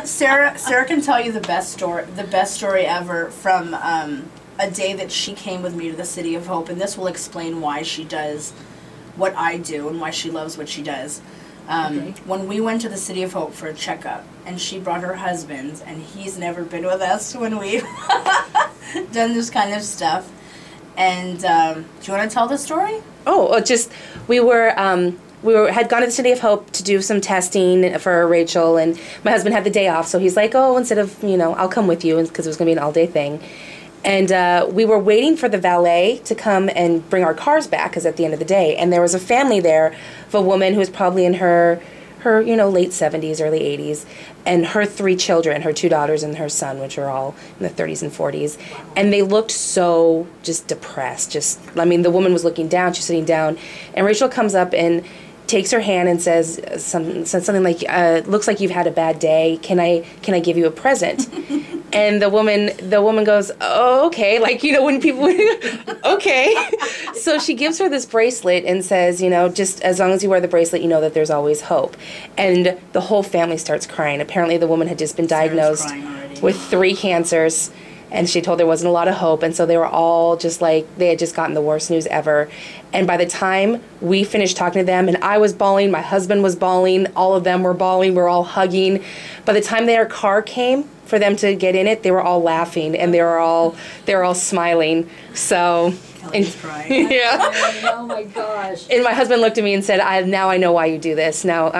Sarah can tell you the best story ever from a day that she came with me to the City of Hope, and this will explain why she does what I do and why she loves what she does. When we went to the City of Hope for a checkup, and she brought her husband, and he's never been with us when we've done this kind of stuff. And do you want to tell the story? Oh, just we had gone to the City of Hope to do some testing for Rachel, and my husband had the day off, so he's like, oh, instead of, I'll come with you, because it was going to be an all-day thing. And we were waiting for the valet to come and bring our cars back, because at the end of the day, and there was a family there of a woman who was probably in her late 70s, early 80s, and her 3 children, her 2 daughters and her son, which are all in the 30s and 40s, and they looked so just depressed. The woman was looking down, she's sitting down, and Rachel comes up and takes her hand and says something like, looks like you've had a bad day, can I give you a present? And the woman goes, oh, okay, when people, okay. So she gives her this bracelet and says, just as long as you wear the bracelet, you know that there's always hope. And the whole family starts crying. Apparently the woman had just been diagnosed with 3 cancers, and she told there wasn't a lot of hope, and so they were all just they had just gotten the worst news ever. And by the time we finished talking to them, and I was bawling, my husband was bawling, all of them were bawling, we were all hugging. By the time their car came for them to get in it, they were all laughing, and they were all smiling. So, Kelly's crying. Yeah. Oh my gosh. And my husband looked at me and said, now I know why you do this. Now,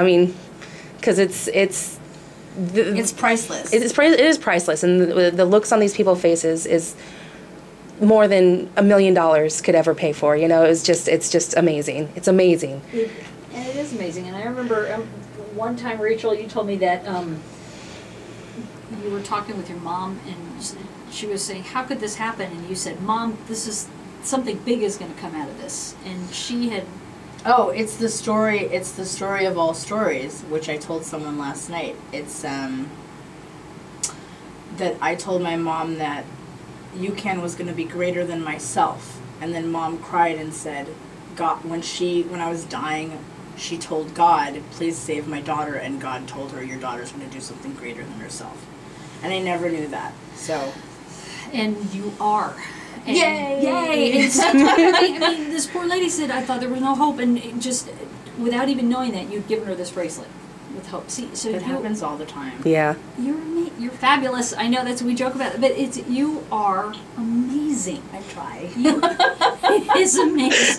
because it's priceless. It is priceless, and the looks on these people's faces is more than $1 million could ever pay for. It's just amazing. It's amazing. And it is amazing. And I remember one time, Rachel, you told me that you were talking with your mom, and she was saying, "How could this happen?" And you said, "Mom, this is something big is going to come out of this." And she had. Oh, it's the story of all stories, which I told someone last night. It's that I told my mom that UCAN was going to be greater than myself, and then Mom cried and said, God, when I was dying, she told God, please save my daughter, and God told her, your daughter's going to do something greater than herself. And I never knew that. So, and you are. And yay! Yay! And sometimes, this poor lady said, I thought there was no hope, and just without even knowing that, you'd given her this bracelet with hope. See, so it happens all the time. Yeah. You're fabulous. I know that's what we joke about, but you are amazing. I try. It is amazing.